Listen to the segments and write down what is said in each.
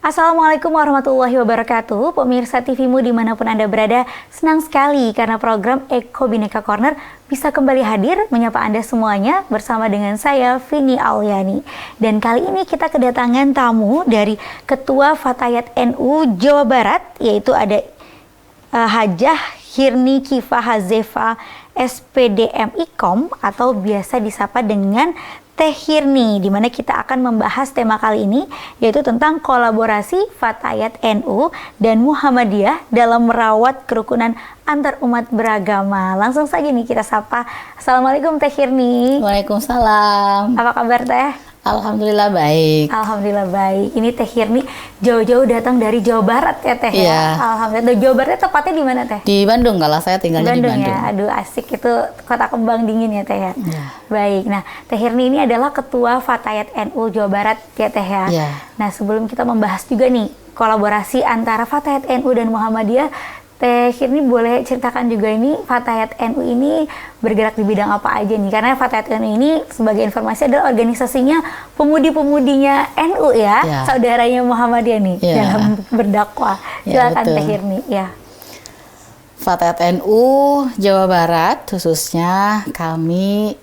Assalamualaikum warahmatullahi wabarakatuh. Pemirsa TVmu dimanapun Anda berada, senang sekali karena program Eko Bhinneka Corner bisa kembali hadir menyapa Anda semuanya bersama dengan saya Vini Auliani. Dan kali ini kita kedatangan tamu dari Ketua Fatayat NU Jawa Barat, yaitu ada Hajah Hirni Kifah Hazefa SPDM Ikom atau biasa disapa dengan Teh Hirni, di mana kita akan membahas tema kali ini yaitu tentang kolaborasi Fatayat NU dan Muhammadiyah dalam merawat kerukunan antar umat beragama. Langsung saja nih kita sapa. Assalamualaikum Teh Hirni. Waalaikumsalam. Apa kabar Teh? Alhamdulillah baik. Alhamdulillah baik. Ini Teh Hirni jauh-jauh datang dari Jawa Barat ya Teh ya? Iya. Alhamdulillah. Jawa Baratnya tepatnya di mana Teh? Di Bandung, kalau saya tinggalnya di Bandung. Ya, aduh asik, itu kota kembang dingin ya Teh ya. Iya. Baik, nah Teh Hirni ini adalah Ketua Fatayat NU Jawa Barat ya Teh ya. Iya. Nah sebelum kita membahas juga nih kolaborasi antara Fatayat NU dan Muhammadiyah, Teh Hirni boleh ceritakan juga ini Fatayat NU ini bergerak di bidang apa aja nih? Karena Fatayat NU ini sebagai informasi adalah organisasinya pemudi-pemudinya NU ya, Ya. saudaranya Muhammadiyah nih Ya. dalam berdakwah. Ya, Silakan betul. Teh Hirni ya. Fatayat NU Jawa Barat, khususnya kami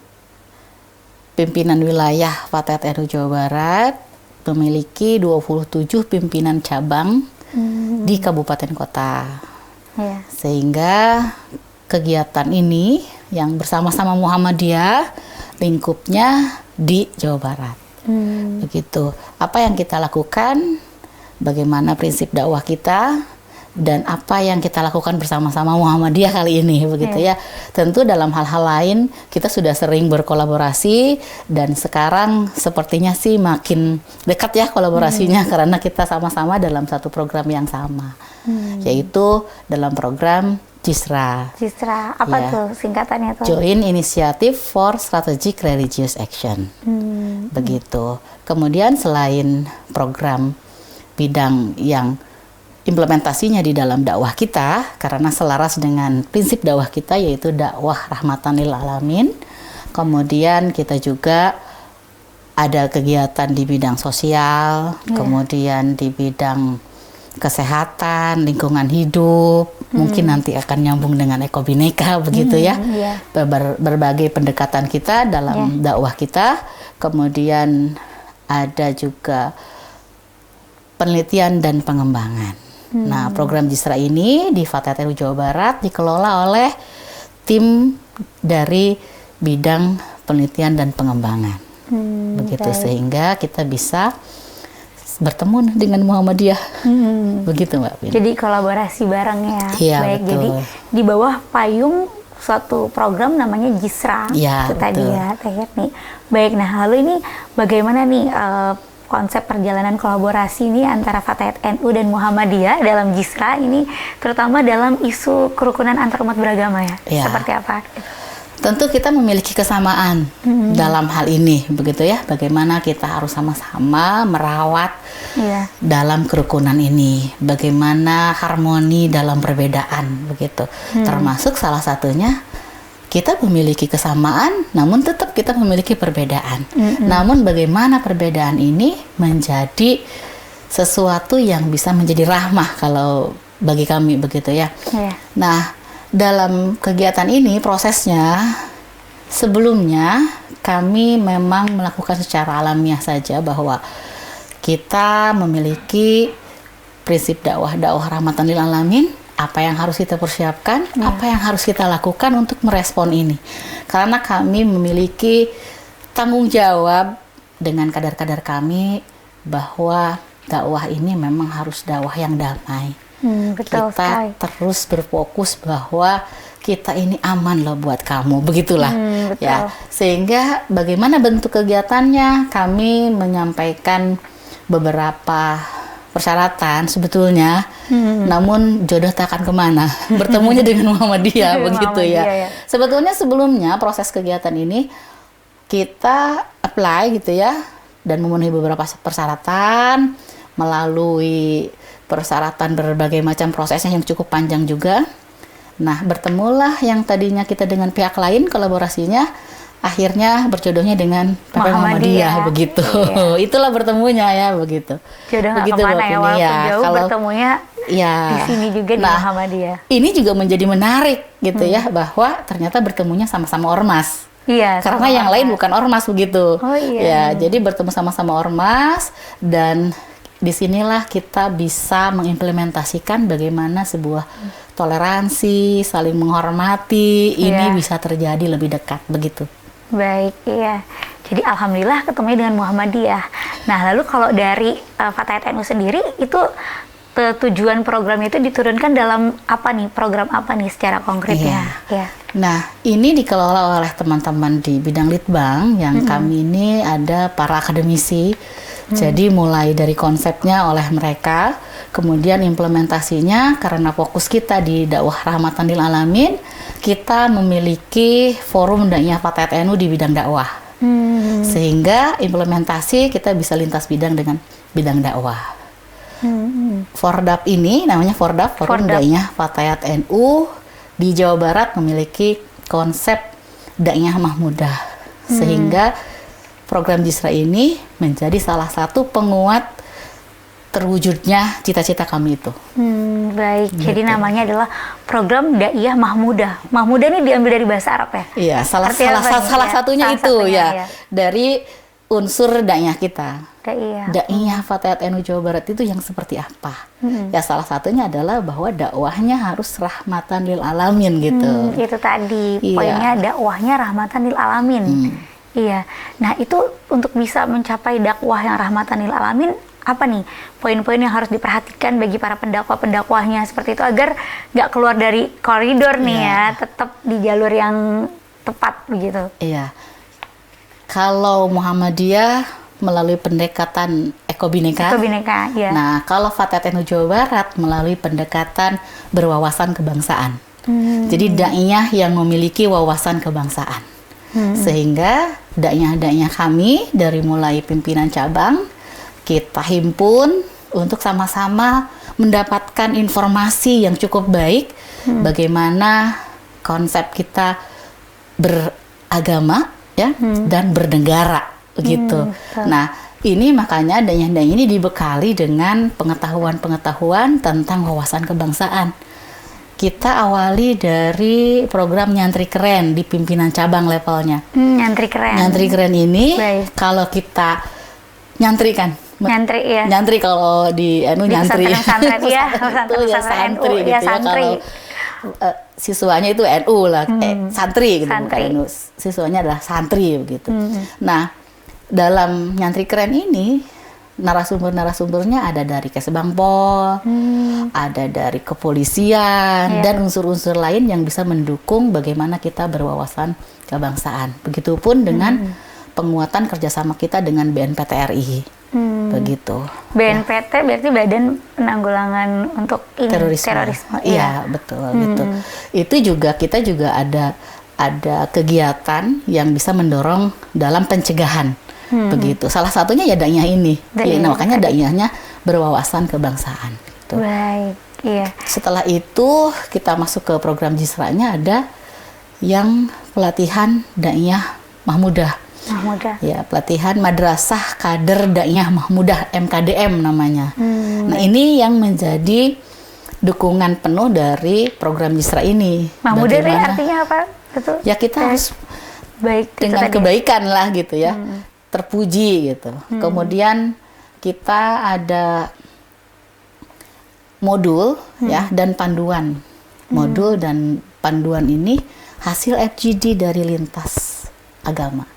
pimpinan wilayah Fatayat NU Jawa Barat memiliki 27 pimpinan cabang di kabupaten kota. Ya. Sehingga kegiatan ini yang bersama-sama Muhammadiyah lingkupnya di Jawa Barat. Begitu. Apa yang kita lakukan, bagaimana prinsip dakwah kita, dan apa yang kita lakukan bersama-sama Muhammadiyah kali ini, begitu ya. Tentu dalam hal-hal lain kita sudah sering berkolaborasi dan sekarang sepertinya sih makin dekat ya kolaborasinya karena kita sama-sama dalam satu program yang sama, yaitu dalam program JISRA. JISRA, apa Ya. tuh singkatannya tuh? Joint Initiative for Strategic Religious Action. Begitu. Kemudian selain program bidang yang implementasinya di dalam dakwah kita, karena selaras dengan prinsip dakwah kita yaitu dakwah rahmatan lil alamin. Kemudian kita juga ada kegiatan di bidang sosial, kemudian di bidang kesehatan, lingkungan hidup, mungkin nanti akan nyambung dengan Eko Bhinneka begitu ya. Iya. Berbagai pendekatan kita dalam dakwah kita. Kemudian ada juga penelitian dan pengembangan. Nah, program JISRA ini di Fatayat NU Jawa Barat dikelola oleh tim dari bidang penelitian dan pengembangan. Begitu, baik. sehingga kita bisa bertemu dengan Muhammadiyah. Begitu Mbak Vin. Jadi kolaborasi bareng ya. Iya, Baik, betul. jadi di bawah payung suatu program namanya JISRA. Iya, Itu tadi betul. ya, Teh Hirni. Baik, nah lalu ini bagaimana nih konsep perjalanan kolaborasi ini antara Fatayat NU dan Muhammadiyah dalam JISRA ini, terutama dalam isu kerukunan antar umat beragama ya? Iya. Seperti apa? Tentu kita memiliki kesamaan dalam hal ini, begitu ya. Bagaimana kita harus sama-sama merawat Iya. dalam kerukunan ini, bagaimana harmoni dalam perbedaan, begitu. Termasuk salah satunya kita memiliki kesamaan, namun tetap kita memiliki perbedaan. Namun bagaimana perbedaan ini menjadi sesuatu yang bisa menjadi rahmah kalau bagi kami, begitu ya. Iya. Nah, dalam kegiatan ini prosesnya sebelumnya kami memang melakukan secara alamiah saja bahwa kita memiliki prinsip dakwah rahmatan lil alamin, apa yang harus kita persiapkan, apa yang harus kita lakukan untuk merespon ini. Karena kami memiliki tanggung jawab dengan kadar-kadar kami bahwa dakwah ini memang harus dakwah yang damai. Betul sekali. Kita terus berfokus bahwa kita ini aman loh buat kamu, begitulah. Betul. Ya, sehingga bagaimana bentuk kegiatannya, kami menyampaikan beberapa persyaratan sebetulnya, namun jodoh tak akan kemana, bertemunya dengan Muhammadiyah, begitu ya. Muhammadiyah, ya. Sebetulnya sebelumnya proses kegiatan ini kita apply gitu ya, dan memenuhi beberapa persyaratan, melalui persyaratan berbagai macam prosesnya yang cukup panjang juga. Nah, bertemulah yang tadinya kita dengan pihak lain kolaborasinya, akhirnya berjodohnya dengan PP Muhammadiyah. Muhammadiyah begitu. Iya. Itulah bertemunya ya begitu. Jodoh nggak Begitu kemana Mbak ya, Vini, walaupun ya. jauh Kalau bertemunya ya, di sini juga di nah, Muhammadiyah. ini juga menjadi menarik gitu ya, bahwa ternyata bertemunya sama-sama ormas. Iya. Karena sama yang lain ormas. bukan ormas begitu. Oh, iya. Ya, jadi bertemu sama-sama ormas, dan disinilah kita bisa mengimplementasikan bagaimana sebuah toleransi, saling menghormati, ini Iya. bisa terjadi lebih dekat begitu. Baik, iya. Jadi alhamdulillah ketemu dengan Muhammadiyah. Nah, lalu kalau dari Fatayat NU sendiri itu tujuan programnya itu diturunkan dalam apa nih? Program apa nih secara konkretnya? Iya. Nah, ini dikelola oleh teman-teman di bidang Litbang yang kami ini ada para akademisi. Jadi mulai dari konsepnya oleh mereka, kemudian implementasinya karena fokus kita di dakwah rahmatan lil alamin, kita memiliki forum dakwah Fatayat NU di bidang dakwah. Sehingga implementasi kita bisa lintas bidang dengan bidang dakwah. Fordap ini namanya Fordap, Forum Dakwah Fatayat NU di Jawa Barat memiliki konsep dakwah mahmudah, sehingga program Jisra ini menjadi salah satu penguat terwujudnya cita-cita kami itu. Baik, Gitu. jadi namanya adalah program Daiyah Mahmudah. Mahmudah ini diambil dari bahasa Arab ya? Iya, salah Artinya apa nih? satunya Ya, itu salah satunya, ya, ya. dari unsur dakwah kita. Daiyah. Dakwah Fatayat NU Jawa Barat itu yang seperti apa? Ya salah satunya adalah bahwa dakwahnya harus rahmatan lil alamin gitu. Itu tadi Iya. poinnya, dakwahnya rahmatan lil alamin. Iya. Nah, itu untuk bisa mencapai dakwah yang rahmatan lil alamin, apa nih poin-poin yang harus diperhatikan bagi para pendakwa-pendakwahnya seperti itu agar nggak keluar dari koridor nih ya, tetap di jalur yang tepat begitu. Iya. Kalau Muhammadiyah melalui pendekatan ekobineka. Ekobineka, ya. Nah, kalau Fatayat NU Jawa Barat melalui pendekatan berwawasan kebangsaan. Jadi dakwah yang memiliki wawasan kebangsaan. Sehingga dakwah-dakwah kami dari mulai pimpinan cabang kita himpun untuk sama-sama mendapatkan informasi yang cukup baik bagaimana konsep kita beragama ya dan bernegara begitu. Nah, ini makanya dakwah ini dibekali dengan pengetahuan-pengetahuan tentang wawasan kebangsaan. Kita awali dari program Nyantri Keren di pimpinan cabang levelnya. Nyantri keren. Nyantri Keren ini Baik. kalau kita nyantri kan, Nyantri ya. nyantri kalau di NU Di nyantri. pesantren-pesantren, ya, Itu ya pesantren-pesantren santri NU, gitu ya, ya. santri. Kalau siswanya itu NU lah, santri gitu, bukan Santri. NU. Siswanya adalah santri begitu. Nah, dalam Nyantri Keren ini narasumber-narasumbernya ada dari Kesbangpol, ada dari kepolisian, dan unsur-unsur lain yang bisa mendukung bagaimana kita berwawasan kebangsaan. Begitupun dengan penguatan kerjasama kita dengan BNPT RI. Begitu. BNPT berarti Badan Penanggulangan untuk terorisme. Iya, betul gitu. Itu juga kita juga ada kegiatan yang bisa mendorong dalam pencegahan. Begitu. Salah satunya ya dakwah ini. Ya, makanya dakwahnya berwawasan kebangsaan gitu. Baik, iya. Setelah itu kita masuk ke program Jisranya, ada yang pelatihan dakwah mahmudah. Mahmudah. Ya, pelatihan Madrasah Kader Dakwah Mahmudah, MKDM namanya. Nah, ini yang menjadi dukungan penuh dari program Jisra ini. Mahmudah ini Bagaimana- artinya apa? Itu Ya kita harus baik itu dengan tadi. kebaikan lah gitu ya, terpuji gitu. Kemudian kita ada modul ya dan panduan. Modul dan panduan ini hasil FGD dari lintas agama,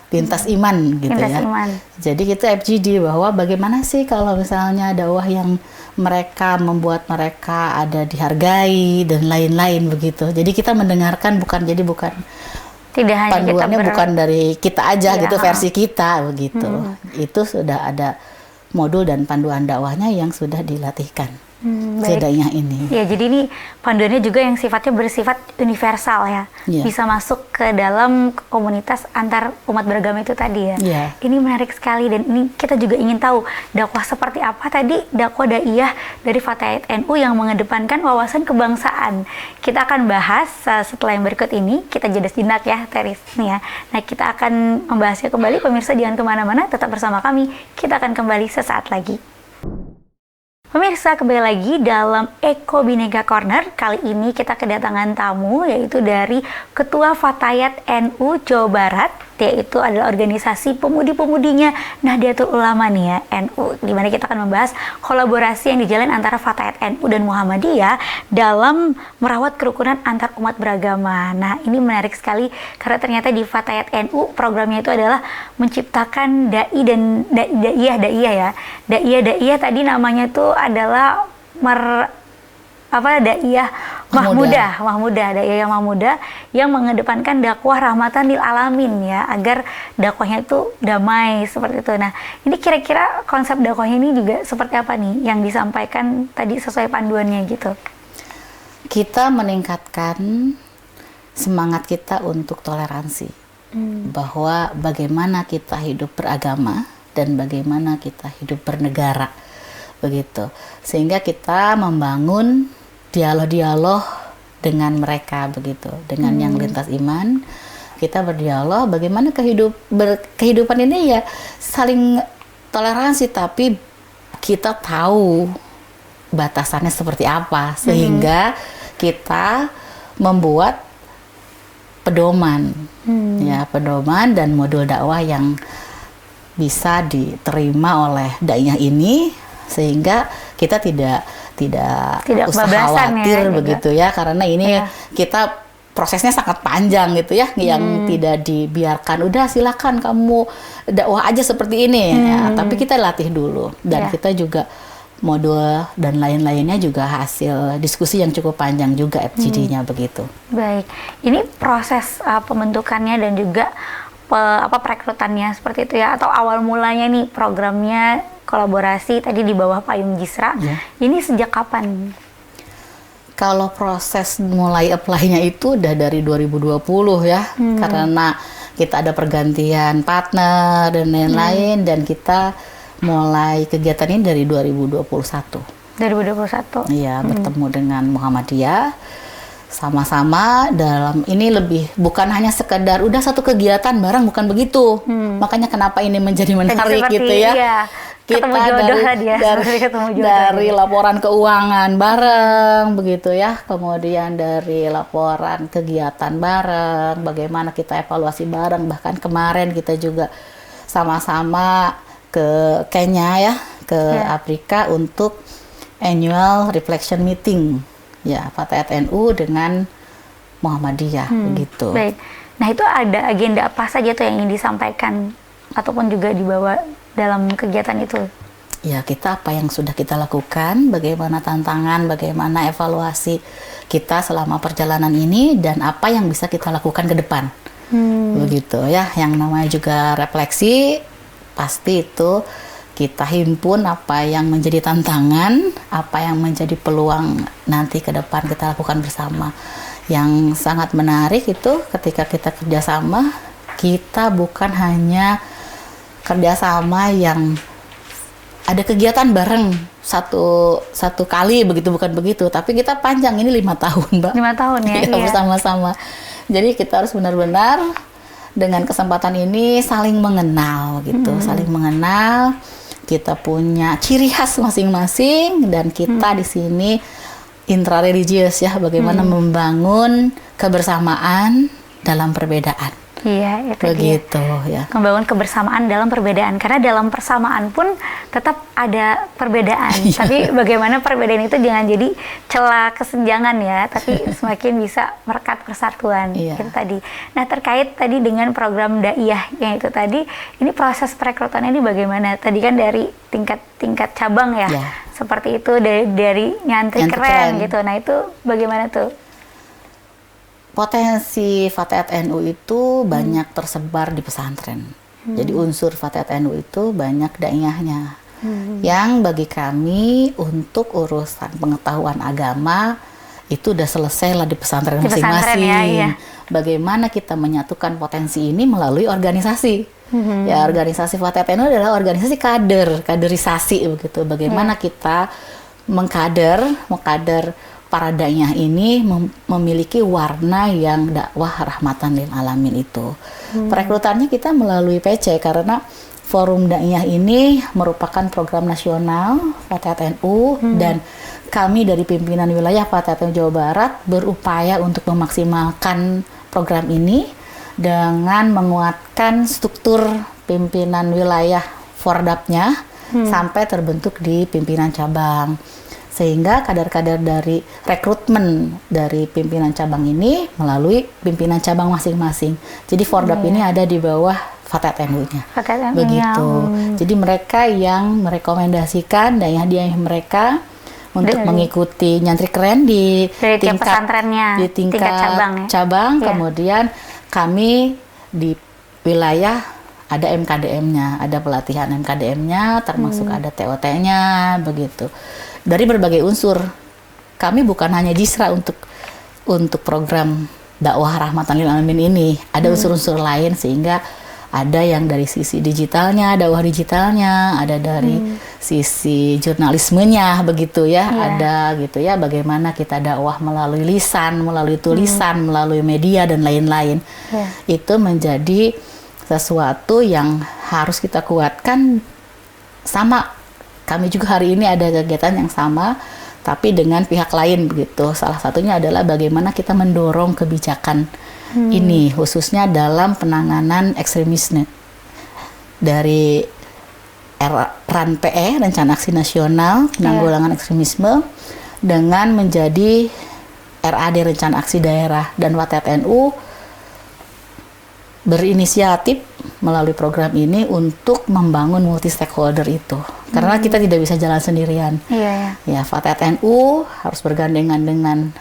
lintas iman gitu Lintas ya. iman. Jadi kita FGD bahwa bagaimana sih kalau misalnya dakwah yang mereka membuat mereka ada dihargai dan lain-lain begitu. Jadi kita mendengarkan bukan Tidak hanya panduannya kita bukan dari kita aja Iya, gitu, versi kita begitu. Itu sudah ada modul dan panduan dakwahnya yang sudah dilatihkan. Baik. Daiyah ini. Ya, jadi ini panduannya juga yang sifatnya bersifat universal ya. Iya. Bisa masuk ke dalam komunitas antar umat beragama itu tadi ya. Iya. Ini menarik sekali dan ini kita juga ingin tahu dakwah seperti apa tadi dakwah daiyah dari Fatayat NU yang mengedepankan wawasan kebangsaan. Kita akan bahas setelah yang berikut ini. Kita jeda sejenak ya, Teris nih ya. Nah, kita akan membahasnya kembali. Pemirsa jangan kemana-mana, tetap bersama kami. Kita akan kembali sesaat lagi. Pemirsa, kembali lagi dalam Eko Bhinneka Corner. Kali ini kita kedatangan tamu yaitu dari Ketua Fatayat NU Jawa Barat, yaitu adalah organisasi pemudi-pemudinya Nahdlatul Ulama nih ya, NU. Di mana kita akan membahas kolaborasi yang dijalin antara Fatayat NU dan Muhammadiyah dalam merawat kerukunan antar umat beragama. Nah, ini menarik sekali karena ternyata di Fatayat NU programnya itu adalah menciptakan dai dan daiyah ya. Daiyah tadi namanya tuh adalah daiyah Mahmudah, daiyah Mahmudah yang mengedepankan dakwah rahmatan lil alamin ya, agar dakwahnya itu damai seperti itu. Nah, ini kira-kira konsep dakwahnya ini juga seperti apa nih yang disampaikan tadi sesuai panduannya gitu? Kita meningkatkan semangat kita untuk toleransi, bahwa bagaimana kita hidup beragama dan bagaimana kita hidup bernegara, begitu. Sehingga kita membangun dialog-dialog dengan mereka, begitu, dengan yang lintas iman. Kita berdialog bagaimana kehidupan ini ya saling toleransi, tapi kita tahu batasannya seperti apa, sehingga kita membuat pedoman ya, pedoman dan modul dakwah yang bisa diterima oleh daiyah ini, sehingga kita tidak usah khawatir ya, begitu ya, karena ini kita prosesnya sangat panjang gitu ya, yang tidak dibiarkan udah silakan kamu dakwah aja seperti ini ya, tapi kita latih dulu dan kita juga modul dan lain-lainnya juga hasil diskusi yang cukup panjang juga FGD-nya begitu. Baik, ini proses pembentukannya dan juga perekrutannya seperti itu ya, atau awal mulanya nih programnya kolaborasi tadi di bawah payung Jisra, ini sejak kapan? Kalau proses mulai apply-nya itu udah dari 2020 ya, karena kita ada pergantian partner dan lain-lain, dan kita mulai kegiatan ini dari 2021. 2021? Iya, bertemu dengan Muhammadiyah, sama-sama dalam ini lebih bukan hanya sekedar udah satu kegiatan bareng, bukan begitu. Makanya kenapa ini menjadi menarik gitu ya. Iya. Kita ketemu dari laporan keuangan bareng begitu ya, kemudian dari laporan kegiatan bareng, bagaimana kita evaluasi bareng, bahkan kemarin kita juga sama-sama ke Kenya ya, ke Afrika untuk annual reflection meeting ya, Fatayat NU dengan Muhammadiyah begitu. Baik. Nah, itu ada agenda apa saja tuh yang ingin disampaikan ataupun juga dibawa dalam kegiatan itu? Ya, kita apa yang sudah kita lakukan, bagaimana tantangan, bagaimana evaluasi kita selama perjalanan ini, dan apa yang bisa kita lakukan ke depan. Begitu ya, yang namanya juga refleksi, pasti itu kita himpun apa yang menjadi tantangan, apa yang menjadi peluang nanti ke depan kita lakukan bersama. Yang sangat menarik itu ketika kita kerjasama, kita bukan hanya kerjasama yang ada kegiatan bareng satu kali begitu, bukan begitu, tapi kita panjang, ini 5 tahun Mbak. 5 tahun ya? Iya, bersama-sama. Jadi kita harus benar-benar dengan kesempatan ini saling mengenal gitu, saling mengenal. Kita punya ciri khas masing-masing, dan kita di sini intrareligius ya, bagaimana membangun kebersamaan dalam perbedaan. Iya, itu begitu ya. Membangun kebersamaan dalam perbedaan, karena dalam persamaan pun tetap ada perbedaan. Tapi bagaimana perbedaan itu jangan jadi celah kesenjangan ya, tapi semakin bisa merekat persatuan. Itu tadi. Nah, terkait tadi dengan program daiyah yang itu tadi, ini proses perekrutannya ini bagaimana? Tadi kan dari tingkat cabang ya, seperti itu, dari nyantri keren gitu. Nah, itu bagaimana tuh? Potensi Fatayat NU itu banyak tersebar di pesantren. Jadi unsur Fatayat NU itu banyak daiyahnya. Yang bagi kami untuk urusan pengetahuan agama itu udah selesai lah di pesantren Di pesantren masing-masing. ya, iya. Bagaimana kita menyatukan potensi ini melalui organisasi. Ya, organisasi Fatayat NU adalah organisasi kaderisasi begitu. Bagaimana kita mengkader para daiyah ini memiliki warna yang dakwah rahmatan lil alamin itu. Perekrutannya kita melalui PC karena Forum Daiyah ini merupakan program nasional Fatayat NU dan kami dari pimpinan wilayah Fatayat NU Jawa Barat berupaya untuk memaksimalkan program ini dengan menguatkan struktur pimpinan wilayah Fordapnya sampai terbentuk di pimpinan cabang. Sehingga kader-kader dari rekrutmen dari pimpinan cabang ini melalui pimpinan cabang masing-masing. Jadi Fordap ini ada di bawah Fatayat NU-nya. Fatayat NU-nya. Begitu. Jadi mereka yang merekomendasikan daiyah-daiyah mereka untuk mengikuti nyantri keren di tiap pesantrennya, di tingkat cabang, ya. Kemudian kami di wilayah ada MKDM-nya, ada pelatihan MKDM-nya, termasuk ada TOT-nya, begitu. Dari berbagai unsur, kami bukan hanya Jisra untuk program dakwah rahmatan lil alamin ini, ada unsur-unsur lain sehingga ada yang dari sisi digitalnya, dakwah digitalnya, ada dari sisi jurnalismenya, begitu ya, ada gitu ya, bagaimana kita dakwah melalui lisan, melalui tulisan, melalui media dan lain-lain. Itu menjadi sesuatu yang harus kita kuatkan. Sama, kami juga hari ini ada kegiatan yang sama, tapi dengan pihak lain begitu. Salah satunya adalah bagaimana kita mendorong kebijakan ini khususnya dalam penanganan ekstremisme dari RAN-PE, Rencana Aksi Nasional Penanggulangan Ekstremisme, dengan menjadi RAD, Rencana Aksi Daerah, dan Fatayat NU berinisiatif melalui program ini untuk membangun multi stakeholder itu, karena kita tidak bisa jalan sendirian. Ya, Fatayat NU harus bergandengan dengan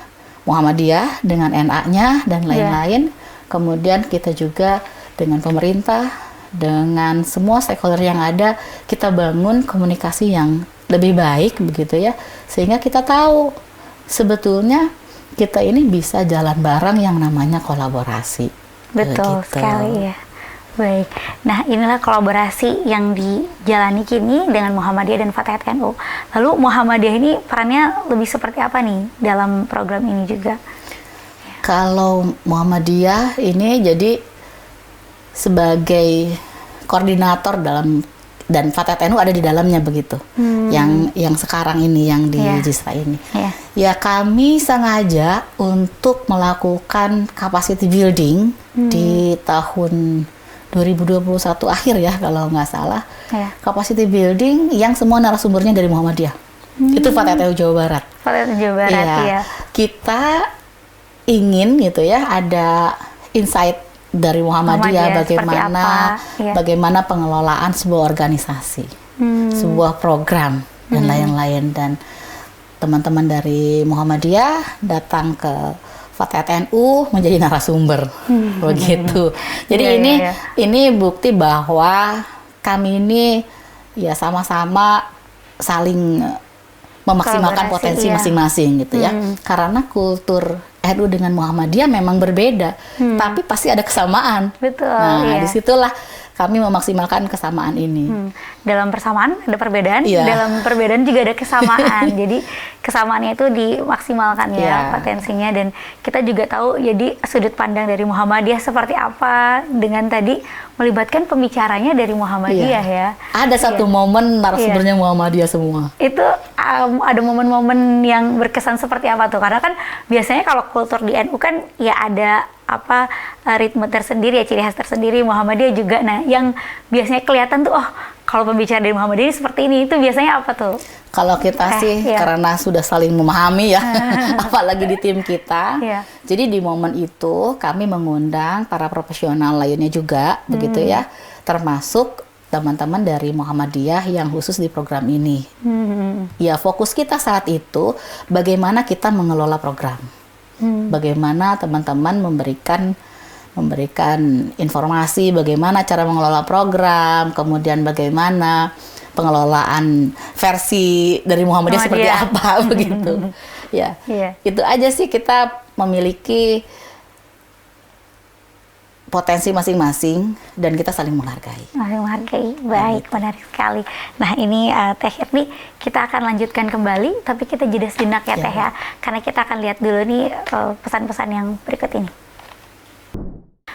Muhammadiyah, dengan NA-nya dan lain-lain. Kemudian kita juga dengan pemerintah, dengan semua stakeholder yang ada, kita bangun komunikasi yang lebih baik begitu ya, sehingga kita tahu sebetulnya kita ini bisa jalan bareng yang namanya kolaborasi. Betul sekali ya. Baik, nah inilah kolaborasi yang dijalani kini dengan Muhammadiyah dan Fatayat NU. Lalu Muhammadiyah ini perannya lebih seperti apa nih dalam program ini juga? Kalau Muhammadiyah ini jadi sebagai koordinator dalam, dan Fatayat NU ada di dalamnya begitu. Yang sekarang ini, yang di Jisra ini. Ya kami sengaja untuk melakukan capacity building di tahun 2021 akhir ya kalau nggak salah, capacity building yang semua narasumbernya dari Muhammadiyah. Itu Fatayat NU Jawa Barat. Fatayat NU Jawa Barat, ya. Kita ingin gitu ya, ada insight dari Muhammadiyah bagaimana pengelolaan sebuah organisasi, sebuah program dan lain-lain, dan teman-teman dari Muhammadiyah datang ke Fatayat NU menjadi narasumber, begitu. Jadi ini bukti bahwa kami ini ya sama-sama saling memaksimalkan potensi masing-masing gitu ya. Karena kultur NU dengan Muhammadiyah memang berbeda, tapi pasti ada kesamaan. Betul. Nah, disitulah kami memaksimalkan kesamaan ini. Dalam persamaan ada perbedaan, dalam perbedaan juga ada kesamaan. Jadi kesamaannya itu dimaksimalkan potensinya, dan kita juga tahu jadi sudut pandang dari Muhammadiyah seperti apa dengan tadi melibatkan pembicaranya dari Muhammadiyah ya. Ada satu momen narasumbernya Muhammadiyah semua. Itu ada momen-momen yang berkesan seperti apa tuh? Karena kan biasanya kalau kultur di NU kan ya ada ritme tersendiri ya, ciri khas tersendiri. Muhammadiyah juga. Nah, yang biasanya kelihatan tuh, oh kalau pembicara dari Muhammadiyah ini seperti ini, itu biasanya apa tuh? Kalau kita karena sudah saling memahami ya, apalagi di tim kita. Jadi di momen itu kami mengundang para profesional lainnya juga, begitu ya, termasuk teman-teman dari Muhammadiyah yang khusus di program ini. Ya, fokus kita saat itu bagaimana kita mengelola program. Bagaimana teman-teman memberikan informasi bagaimana cara mengelola program, kemudian bagaimana pengelolaan versi dari Muhammadiyah seperti apa begitu. Ya, itu aja sih, kita memiliki potensi masing-masing dan kita saling menghargai. Saling menghargai, baik, menarik sekali. Nah ini Teh Irni, kita akan lanjutkan kembali, tapi kita jeda sejenak ya Teh ya, karena kita akan lihat dulu nih pesan-pesan yang berikut ini.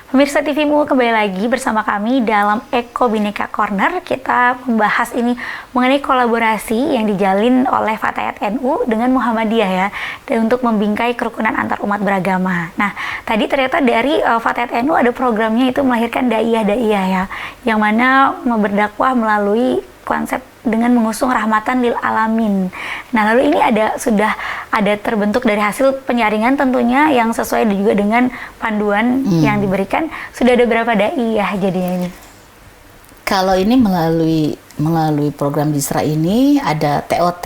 Pemirsa TVMU, kembali lagi bersama kami dalam Eko Bhinneka Corner. Kita membahas ini mengenai kolaborasi yang dijalin oleh Fatayat NU dengan Muhammadiyah ya, dan untuk membingkai kerukunan antar umat beragama. Nah, tadi ternyata dari Fatayat NU ada programnya, itu melahirkan daiyah-daiyah ya, yang mana berdakwah melalui konsep dengan mengusung rahmatan lil alamin. Nah, lalu ini sudah ada terbentuk dari hasil penyaringan tentunya yang sesuai juga dengan panduan yang diberikan. Sudah ada berapa daiyah jadinya ini? Kalau ini melalui program Jisra ini ada TOT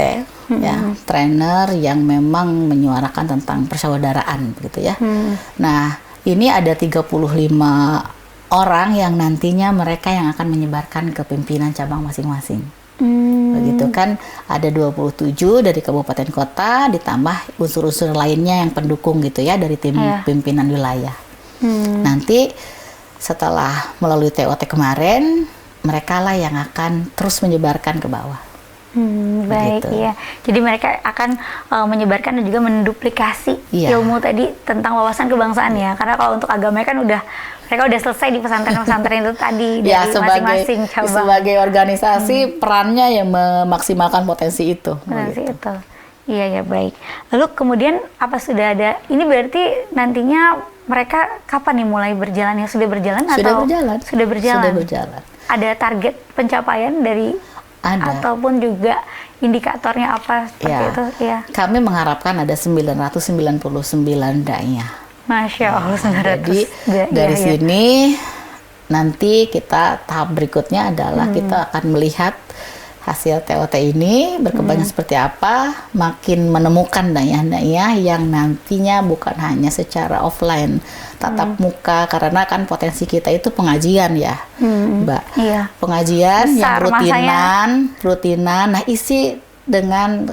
ya, trainer yang memang menyuarakan tentang persaudaraan begitu ya. Nah, ini ada 35 orang yang nantinya mereka yang akan menyebarkan ke pimpinan cabang masing-masing. Begitu kan, ada 27 dari kabupaten kota ditambah unsur-unsur lainnya yang pendukung gitu ya dari tim pimpinan wilayah. Nanti setelah melalui TOT kemarin, mereka lah yang akan terus menyebarkan ke bawah. Baik, iya. Jadi mereka akan menyebarkan dan juga menduplikasi ilmu tadi tentang wawasan kebangsaan ya. Karena kalau untuk agamanya kan mereka udah selesai di pesantren-pesantren itu tadi dari masing-masing cabang. Sebagai organisasi perannya yang memaksimalkan potensi itu. Potensi itu. Iya ya, baik. Lalu kemudian apa sudah ada? Ini berarti nantinya mereka kapan nih mulai berjalan? Sudah berjalan atau sudah berjalan? Sudah berjalan. Ada target pencapaian dari ataupun juga indikatornya apa seperti itu? Ya. Kami mengharapkan ada 999 daiyah. Masya Allah, jadi dari sini nanti kita tahap berikutnya adalah kita akan melihat hasil TOT ini berkembangnya seperti apa, makin menemukan daiyah-daiyah yang nantinya bukan hanya secara offline tatap muka, karena kan potensi kita itu pengajian ya, Mbak. Pengajian besar, yang rutinan. Nah, isi dengan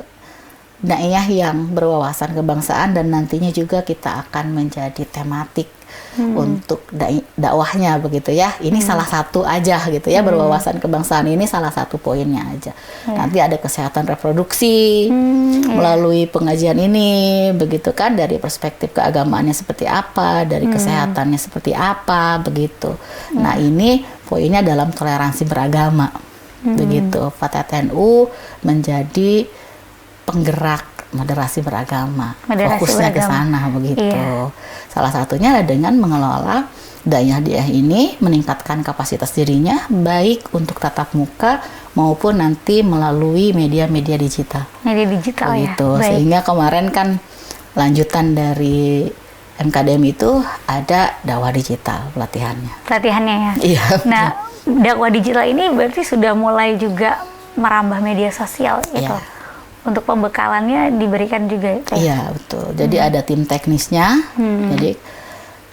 daiyah yang berwawasan kebangsaan, dan nantinya juga kita akan menjadi tematik untuk dakwahnya begitu ya. Ini salah satu aja gitu ya, berwawasan kebangsaan ini salah satu poinnya aja. Nanti ada kesehatan reproduksi melalui pengajian ini begitu kan, dari perspektif keagamaannya seperti apa, dari kesehatannya seperti apa begitu. Nah, ini poinnya dalam toleransi beragama begitu. Fatayat NU menjadi penggerak moderasi beragama, fokusnya ke sana begitu. Salah satunya adalah dengan mengelola daiyah-daiyah ini, meningkatkan kapasitas dirinya baik untuk tatap muka maupun nanti melalui media-media digital. Media digital begitu. Ya. Sehingga kemarin kan lanjutan dari MKDM itu ada dakwah digital pelatihannya. Pelatihannya ya. Iya. Nah, dakwah digital ini berarti sudah mulai juga merambah media sosial gitu. Untuk pembekalannya diberikan juga ya? Iya, betul. Jadi ada tim teknisnya. Jadi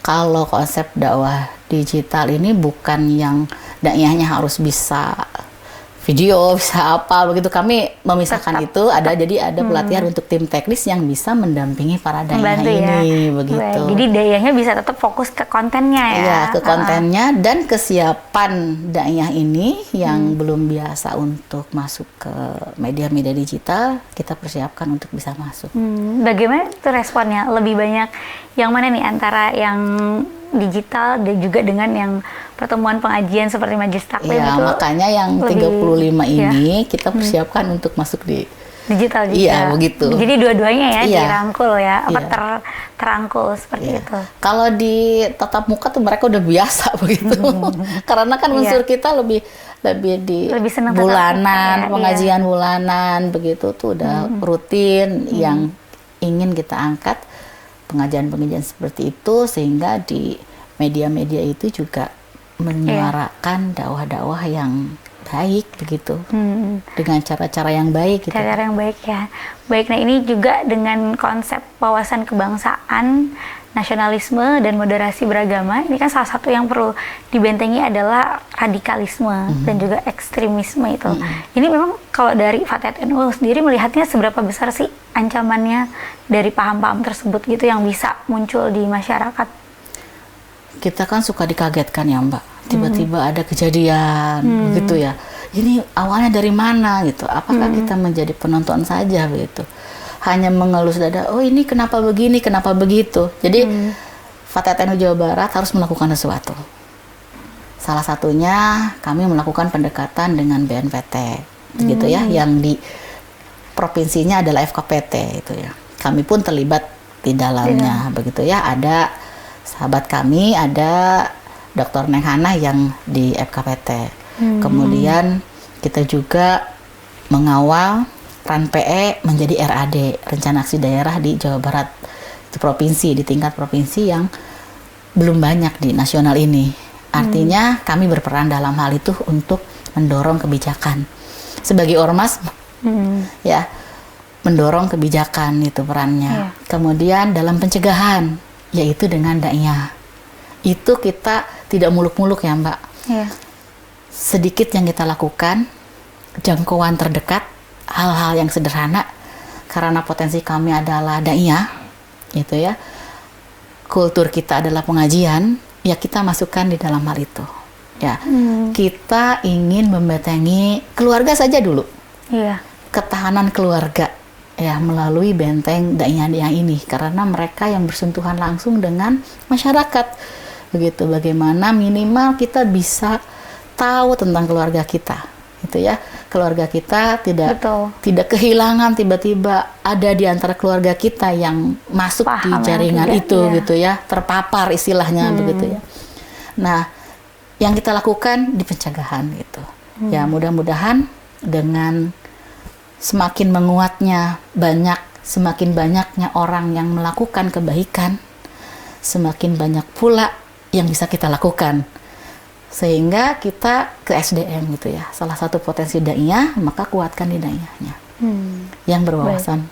kalau konsep dakwah digital ini bukan yang daiyahnya harus bisa video, bisa apa begitu. Kami memisahkan itu, jadi ada pelatihan untuk tim teknis yang bisa mendampingi para daiyah ini begitu. Baik. Jadi daiyahnya bisa tetap fokus ke kontennya ya. Iya, ke kontennya dan kesiapan daiyah ini yang belum biasa untuk masuk ke media-media digital, kita persiapkan untuk bisa masuk. Bagaimana itu responnya? Lebih banyak yang mana nih antara yang digital dan juga dengan yang pertemuan pengajian seperti majelis taklim itu? Makanya yang 35 ini kita persiapkan untuk masuk di digital juga. Iya, begitu. Jadi dua-duanya ya dirangkul ya, terangkul seperti itu. Kalau di tatap muka tuh mereka udah biasa begitu. Karena kan unsur kita lebih senang bulanan, pengajian bulanan begitu tuh udah rutin yang ingin kita angkat pengajian-pengajian seperti itu, sehingga di media-media itu juga menyuarakan dakwah-dakwah yang baik begitu, dengan cara-cara yang baik gitu. Cara-cara yang baik ya. Baik, nah ini juga dengan konsep wawasan kebangsaan, nasionalisme dan moderasi beragama, ini kan salah satu yang perlu dibentengi adalah radikalisme dan juga ekstremisme itu. Ini memang kalau dari Fatayat NU sendiri melihatnya seberapa besar sih ancamannya dari paham-paham tersebut gitu yang bisa muncul di masyarakat? Kita kan suka dikagetkan ya Mbak, tiba-tiba ada kejadian begitu ya. Ini awalnya dari mana gitu? Apakah kita menjadi penonton saja begitu? Hanya mengelus dada, oh ini kenapa begini, kenapa begitu. Jadi Fatayat NU Jawa Barat harus melakukan sesuatu. Salah satunya kami melakukan pendekatan dengan BNPT, gitu ya, yang di provinsinya adalah FKPT itu ya. Kami pun terlibat di dalamnya, begitu ya. Ada sahabat kami, ada Dr. Neng Hana yang di FKPT. Kemudian kita juga mengawal RAN-PE menjadi RAD, Rencana Aksi Daerah di Jawa Barat, di provinsi, di tingkat provinsi yang belum banyak di nasional ini. Artinya kami berperan dalam hal itu untuk mendorong kebijakan. Sebagai ormas, ya, mendorong kebijakan itu perannya. Kemudian dalam pencegahan, yaitu dengan dakwah. Itu kita tidak muluk-muluk ya Mbak. Sedikit yang kita lakukan, jangkauan terdekat, hal-hal yang sederhana, karena potensi kami adalah dakwah, gitu ya. Kultur kita adalah pengajian, ya kita masukkan di dalam hal itu. Ya, kita ingin membentengi keluarga saja dulu. Ketahanan keluarga, ya, melalui benteng dakwah ini, karena mereka yang bersentuhan langsung dengan masyarakat, begitu. Bagaimana minimal kita bisa tahu tentang keluarga kita, gitu ya. Keluarga kita tidak kehilangan, tiba-tiba ada di antara keluarga kita yang masuk di jaringan itu, gitu ya, terpapar istilahnya, begitu ya. Nah, yang kita lakukan di pencegahan gitu. Ya, mudah-mudahan dengan semakin menguatnya semakin banyaknya orang yang melakukan kebaikan, semakin banyak pula yang bisa kita lakukan. Sehingga kita ke SDM gitu ya. Salah satu potensi dakwah, maka kuatkan di dakwahnya. Yang berwawasan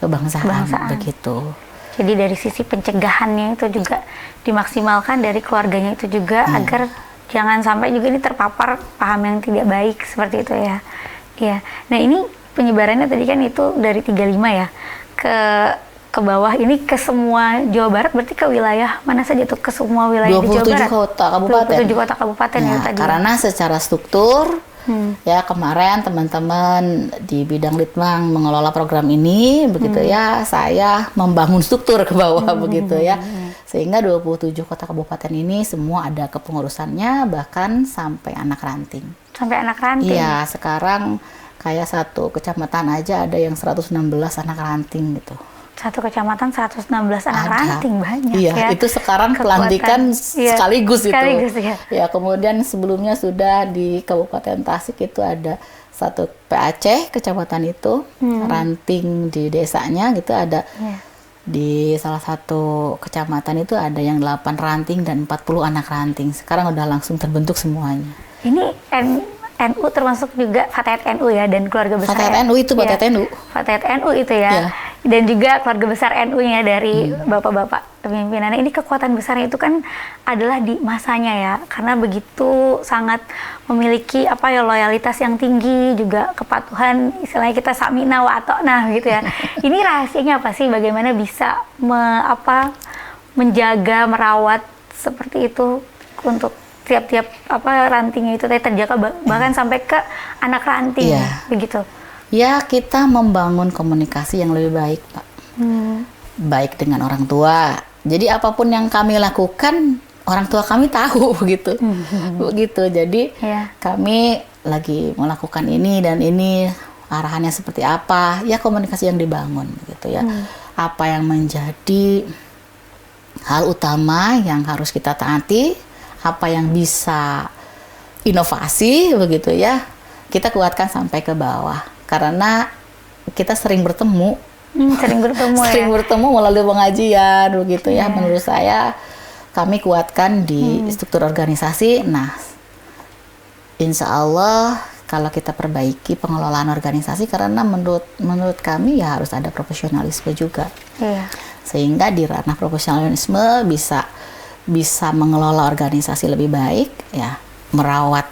kebangsaan begitu. Jadi dari sisi pencegahannya itu juga dimaksimalkan, dari keluarganya itu juga agar jangan sampai juga ini terpapar paham yang tidak baik seperti itu ya. Iya. Nah, ini penyebarannya tadi kan itu dari 35 ya ke bawah ini ke semua Jawa Barat, berarti ke wilayah mana saja tuh, ke semua wilayah di Jawa Barat? 27 kota kabupaten. 27 kota kabupaten ya tadi. Karena secara struktur ya kemarin teman-teman di bidang Litbang mengelola program ini begitu ya, saya membangun struktur ke bawah begitu ya. Sehingga 27 kota kabupaten ini semua ada kepengurusannya, bahkan sampai anak ranting. Sampai anak ranting? Iya, sekarang kayak satu kecamatan aja ada yang 116 anak ranting gitu. Satu kecamatan 116 anak ranting, banyak. Iya, ya. Itu sekarang pelantikan sekaligus itu. Ya. Ya, kemudian sebelumnya sudah di Kabupaten Tasik itu ada satu PAC kecamatan itu, ranting di desanya gitu ada. Di salah satu kecamatan itu ada yang 8 ranting dan 40 anak ranting. Sekarang udah langsung terbentuk semuanya. Ini NU termasuk juga Fatayat NU ya, dan keluarga besar. Fatayat NU itu Fatayat NU. Fatayat NU itu ya. Dan juga keluarga besar NU-nya dari bapak-bapak pimpinannya. Ini kekuatan besarnya itu kan adalah di masanya ya, karena begitu sangat memiliki loyalitas yang tinggi, juga kepatuhan, istilahnya kita samina wa ata'na gitu ya. Ini rahasianya apa sih, bagaimana bisa menjaga, merawat seperti itu untuk tiap-tiap rantingnya itu terjaga, bahkan sampai ke anak ranting begitu. Ya, kita membangun komunikasi yang lebih baik, Pak. Baik dengan orang tua. Jadi apapun yang kami lakukan, orang tua kami tahu begitu. Begitu. Jadi kami lagi melakukan ini dan ini, arahannya seperti apa? Ya, komunikasi yang dibangun gitu ya. Apa yang menjadi hal utama yang harus kita taati, apa yang bisa inovasi begitu ya, kita kuatkan sampai ke bawah. Karena kita sering bertemu, sering bertemu melalui pengajian begitu ya. Menurut saya kami kuatkan di struktur organisasi. Nah, insya Allah kalau kita perbaiki pengelolaan organisasi, karena menurut kami ya harus ada profesionalisme juga. Iya. Sehingga di ranah profesionalisme bisa mengelola organisasi lebih baik, ya, merawat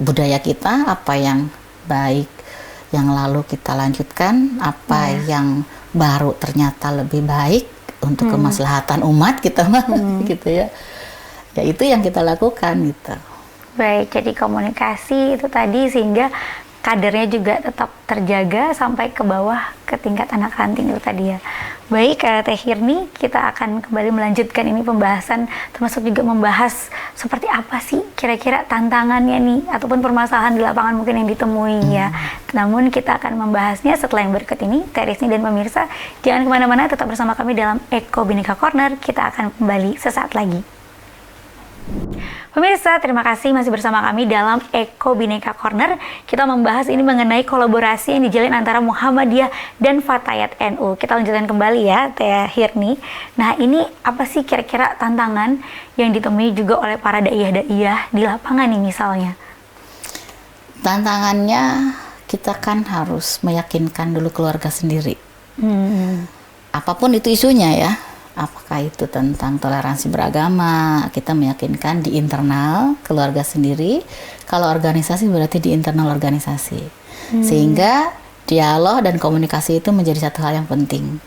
budaya kita, apa yang baik yang lalu kita lanjutkan, apa yang baru ternyata lebih baik untuk kemaslahatan umat kita mah gitu ya. Ya itu yang kita lakukan gitu. Baik, jadi komunikasi itu tadi sehingga kadernya juga tetap terjaga sampai ke bawah ke tingkat anak ranting itu tadi ya. Baik, Teh Hirni, kita akan kembali melanjutkan ini pembahasan, termasuk juga membahas seperti apa sih kira-kira tantangannya nih ataupun permasalahan di lapangan mungkin yang ditemui ya. Namun kita akan membahasnya setelah yang berikut ini. Teh Rizny dan pemirsa, jangan kemana-mana, tetap bersama kami dalam Eko Bhinneka Corner. Kita akan kembali sesaat lagi. Pemirsa, terima kasih masih bersama kami dalam Eko Bhinneka Corner. Kita membahas ini mengenai kolaborasi yang dijalin antara Muhammadiyah dan Fatayat NU. Kita lanjutkan kembali ya, Teh Hirni. Nah, ini apa sih kira-kira tantangan yang ditemui juga oleh para daiyah-daiyah di lapangan nih misalnya? Tantangannya kita kan harus meyakinkan dulu keluarga sendiri. Apapun itu isunya ya. Apakah itu tentang toleransi beragama, kita meyakinkan di internal keluarga sendiri. Kalau organisasi berarti di internal organisasi. Sehingga dialog dan komunikasi itu menjadi satu hal yang penting.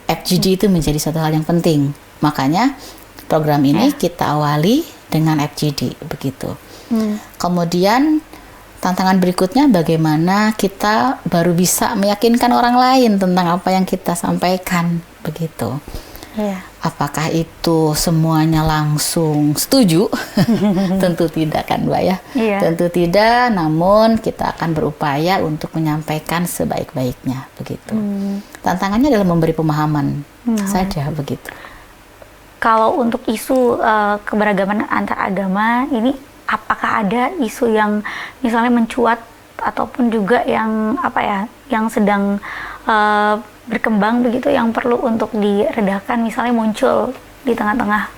FGD itu menjadi satu hal yang penting. Makanya program ini kita awali dengan FGD begitu. Kemudian tantangan berikutnya bagaimana kita baru bisa meyakinkan orang lain tentang apa yang kita sampaikan begitu. Apakah itu semuanya langsung setuju? Tentu tidak kan Mbak ya? Tentu tidak, namun kita akan berupaya untuk menyampaikan sebaik-baiknya begitu. Tantangannya adalah memberi pemahaman saja begitu. Kalau untuk isu keberagaman antar agama ini, apakah ada isu yang misalnya mencuat ataupun juga yang apa ya, yang sedang berkembang begitu yang perlu untuk diredakan, misalnya muncul di tengah-tengah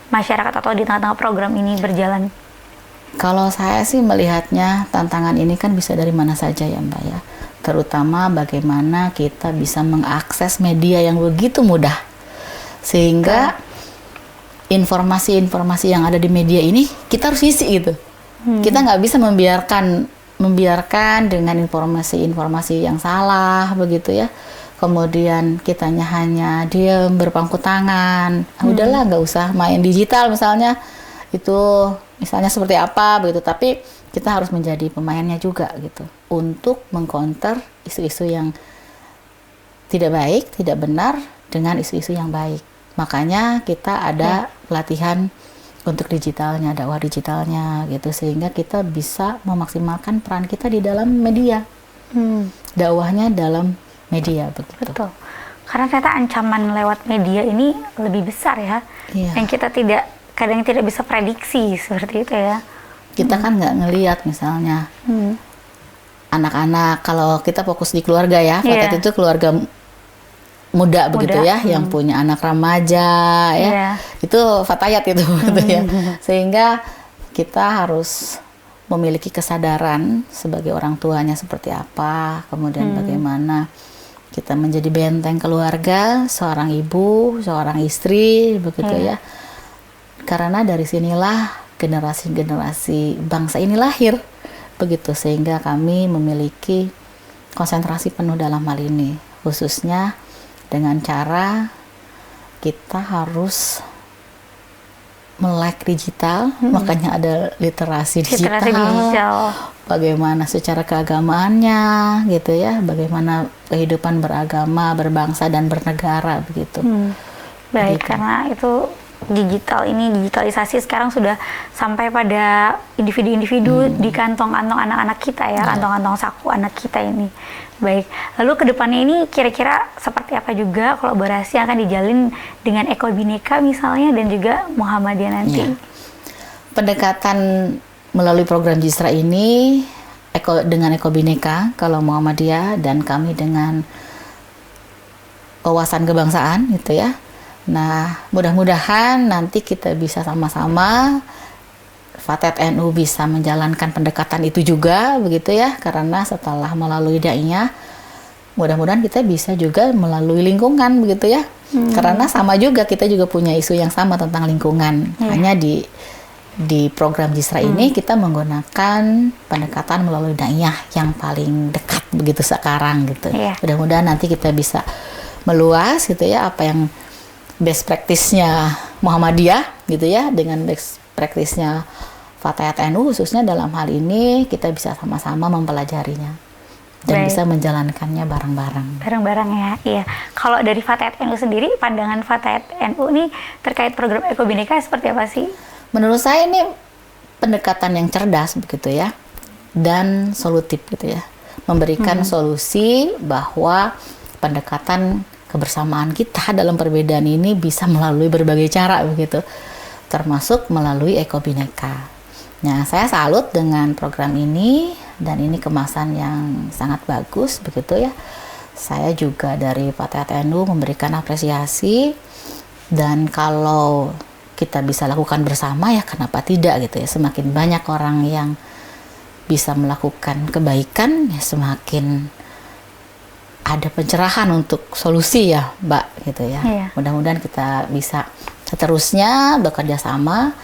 masyarakat atau di tengah-tengah program ini berjalan? Kalau saya sih melihatnya tantangan ini kan bisa dari mana saja ya Mbak ya. Terutama bagaimana kita bisa mengakses media yang begitu mudah. Sehingga informasi-informasi yang ada di media ini kita harus isi gitu. Kita nggak bisa membiarkan dengan informasi-informasi yang salah begitu ya. Kemudian kitanya hanya diam berpangku tangan, udahlah nggak usah main digital misalnya, itu misalnya seperti apa begitu. Tapi kita harus menjadi pemainnya juga gitu untuk mengcounter isu-isu yang tidak baik, tidak benar dengan isu-isu yang baik. Makanya kita ada pelatihan untuk digitalnya, dakwah digitalnya gitu, sehingga kita bisa memaksimalkan peran kita di dalam media, dakwahnya dalam media begitu. Betul. Karena ternyata ancaman lewat media ini lebih besar ya, yang kita kadang tidak bisa prediksi seperti itu ya. Kita kan nggak ngelihat misalnya anak-anak, kalau kita fokus di keluarga ya, Fatayat itu keluarga muda begitu ya, yang punya anak remaja ya, itu Fatayat itu gitu ya. Sehingga kita harus memiliki kesadaran sebagai orang tuanya seperti apa, kemudian bagaimana kita menjadi benteng keluarga, seorang ibu, seorang istri begitu ya. Karena dari sinilah generasi-generasi bangsa ini lahir begitu, sehingga kami memiliki konsentrasi penuh dalam hal ini, khususnya dengan cara kita harus melek digital, makanya ada literasi digital. Bagaimana secara keagamaannya gitu ya, bagaimana kehidupan beragama, berbangsa dan bernegara begitu. Baik, karena itu digitalisasi sekarang sudah sampai pada individu-individu di kantong-kantong anak-anak kita ya, kantong-kantong saku anak kita ini. Baik, lalu kedepannya ini kira-kira seperti apa juga kolaborasi yang akan dijalin dengan Eko Bhinneka misalnya dan juga Muhammadiyah nanti? Pendekatan melalui program Jisra ini dengan Eko Bhinneka kalau Muhammadiyah, dan kami dengan wawasan kebangsaan gitu ya. Nah, mudah-mudahan nanti kita bisa sama-sama Fatayat NU bisa menjalankan pendekatan itu juga begitu ya, karena setelah melalui dai-nya mudah-mudahan kita bisa juga melalui lingkungan begitu ya. Karena sama juga kita juga punya isu yang sama tentang lingkungan. Hanya di program Jisra ini kita menggunakan pendekatan melalui daiyah yang paling dekat begitu sekarang gitu. Mudah-mudahan nanti kita bisa meluas gitu ya apa yang best practice-nya Muhammadiyah gitu ya dengan best practice-nya Fatayat NU khususnya dalam hal ini kita bisa sama-sama mempelajarinya dan bisa menjalankannya bareng-bareng. Bareng-bareng ya, iya. Kalau dari Fatayat NU sendiri, pandangan Fatayat NU nih terkait program Eko Bhinneka seperti apa sih? Menurut saya ini pendekatan yang cerdas begitu ya dan solutif gitu ya, memberikan solusi bahwa pendekatan kebersamaan kita dalam perbedaan ini bisa melalui berbagai cara begitu, termasuk melalui Eko Bhinneka. Nah, saya salut dengan program ini dan ini kemasan yang sangat bagus begitu ya. Saya juga dari Fatayat NU memberikan apresiasi dan kalau kita bisa lakukan bersama ya kenapa tidak gitu ya. Semakin banyak orang yang bisa melakukan kebaikan ya semakin ada pencerahan untuk solusi ya Mbak gitu ya. Mudah-mudahan kita bisa seterusnya bekerja sama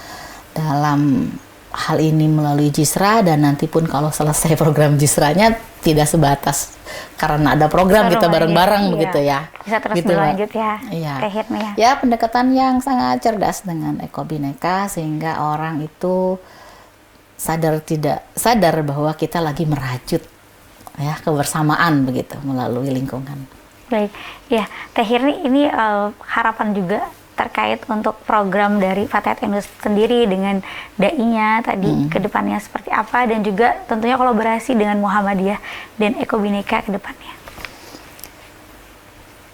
dalam hal ini melalui Jisra dan nanti pun kalau selesai program Jisranya tidak sebatas karena ada program kita bareng-bareng begitu ya. Bisa terus gitu, berlanjut ya. Ya pendekatan yang sangat cerdas dengan Eko Bhinneka sehingga orang itu sadar bahwa kita lagi merajut ya kebersamaan begitu melalui lingkungan. Baik, ya Teh Hirni ini harapan juga terkait untuk program dari Fatayat NU sendiri dengan dai-nya tadi ke depannya seperti apa dan juga tentunya kolaborasi dengan Muhammadiyah dan Eko Bhinneka ke depannya.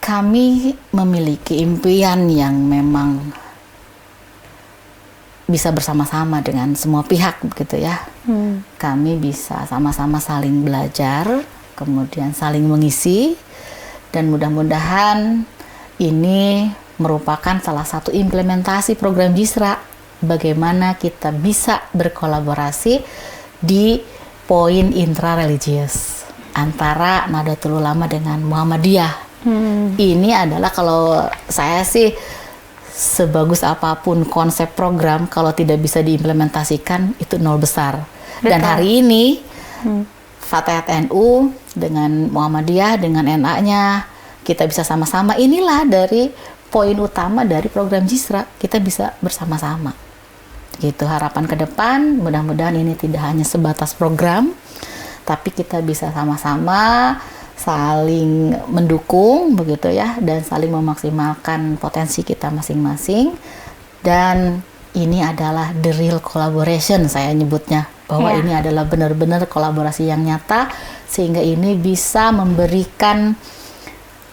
Kami memiliki impian yang memang bisa bersama-sama dengan semua pihak begitu ya. Kami bisa sama-sama saling belajar, kemudian saling mengisi dan mudah-mudahan ini merupakan salah satu implementasi program Jisra bagaimana kita bisa berkolaborasi di poin intra-religius antara Nahdlatul Ulama dengan Muhammadiyah. Ini adalah kalau saya sih sebagus apapun konsep program kalau tidak bisa diimplementasikan itu nol besar. Dan hari ini Fatayat NU dengan Muhammadiyah dengan NA-nya kita bisa sama-sama inilah dari poin utama dari program Jisra, kita bisa bersama-sama. Gitu harapan ke depan, mudah-mudahan ini tidak hanya sebatas program, tapi kita bisa sama-sama saling mendukung begitu ya dan saling memaksimalkan potensi kita masing-masing. Dan ini adalah the real collaboration saya nyebutnya, bahwa ini adalah benar-benar kolaborasi yang nyata sehingga ini bisa memberikan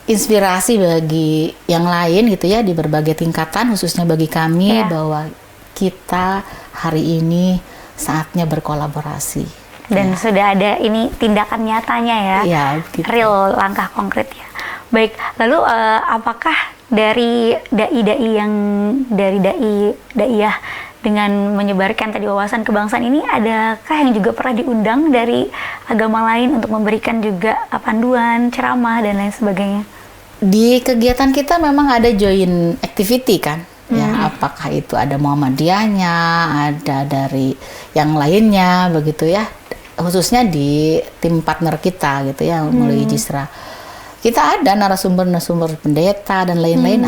inspirasi bagi yang lain gitu ya di berbagai tingkatan khususnya bagi kami bahwa kita hari ini saatnya berkolaborasi dan sudah ada ini tindakan nyatanya ya, gitu. Real langkah konkret ya. Baik, lalu apakah dari dai-dai yang dari daiyah dengan menyebarkan tadi wawasan kebangsaan ini adakah yang juga pernah diundang dari agama lain untuk memberikan juga panduan, ceramah dan lain sebagainya? Di kegiatan kita memang ada joint activity kan, ya apakah itu ada Muhammadiyahnya, ada dari yang lainnya begitu ya, khususnya di tim partner kita gitu ya melalui Jisra. Kita ada narasumber pendeta dan lain-lain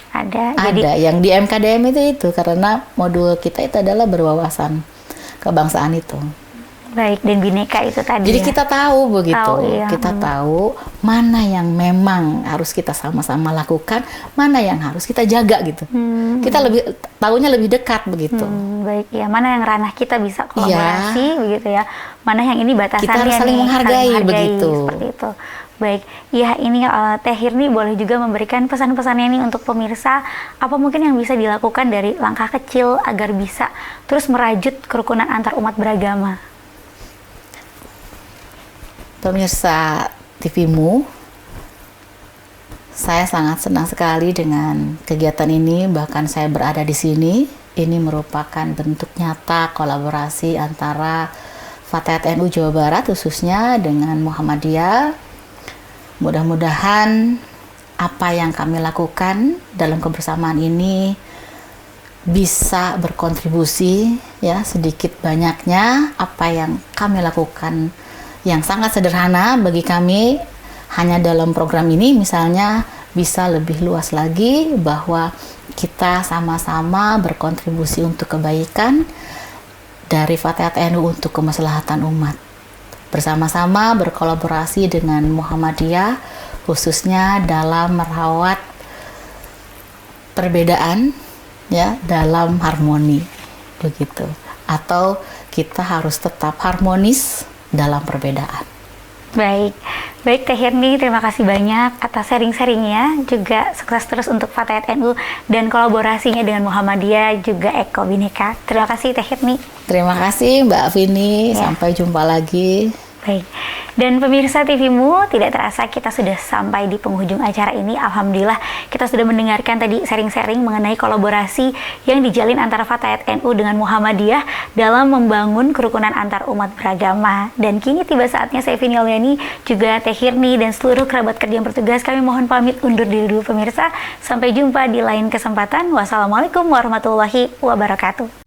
ada jadi yang di MKDM itu karena modul kita itu adalah berwawasan kebangsaan itu. Baik, dan Bhinneka itu tadi. Jadi kita tahu begitu, kita tahu tahu mana yang memang harus kita sama-sama lakukan, mana yang harus kita jaga gitu. Kita lebih tahunya lebih dekat begitu. Baik, ya mana yang ranah kita bisa kolaborasi begitu ya, mana yang ini batasannya kita harus saling menghargai begitu. Seperti itu. Baik, ya ini Teh Hirni boleh juga memberikan pesan-pesannya nih untuk pemirsa, apa mungkin yang bisa dilakukan dari langkah kecil agar bisa terus merajut kerukunan antar umat beragama. Pemirsa TV-mu, Saya sangat senang sekali dengan kegiatan ini, bahkan saya berada di sini. Ini merupakan bentuk nyata kolaborasi antara Fatayat NU Jawa Barat khususnya dengan Muhammadiyah. Mudah-mudahan apa yang kami lakukan dalam kebersamaan ini bisa berkontribusi ya sedikit banyaknya apa yang kami lakukan yang sangat sederhana bagi kami hanya dalam program ini misalnya bisa lebih luas lagi bahwa kita sama-sama berkontribusi untuk kebaikan dari Fatayat NU untuk kemaslahatan umat. Bersama-sama berkolaborasi dengan Muhammadiyah khususnya dalam merawat perbedaan ya dalam harmoni begitu. Atau kita harus tetap harmonis dalam perbedaan. Baik Teh Hirni, terima kasih banyak atas sharing-sharingnya, juga sukses terus untuk Fatayat NU dan kolaborasinya dengan Muhammadiyah juga Eko Bhinneka. Terima kasih Teh Hirni. Terima kasih Mbak Vini, sampai jumpa lagi. Baik, dan pemirsa TVMU, tidak terasa kita sudah sampai di penghujung acara ini. Alhamdulillah kita sudah mendengarkan tadi sharing-sharing mengenai kolaborasi yang dijalin antara Fatayat NU dengan Muhammadiyah dalam membangun kerukunan antar umat beragama. Dan kini tiba saatnya saya Vini Auliani, juga Teh Hirni dan seluruh kerabat kerja yang bertugas, kami mohon pamit undur diri dulu pemirsa. Sampai jumpa di lain kesempatan. Wassalamualaikum warahmatullahi wabarakatuh.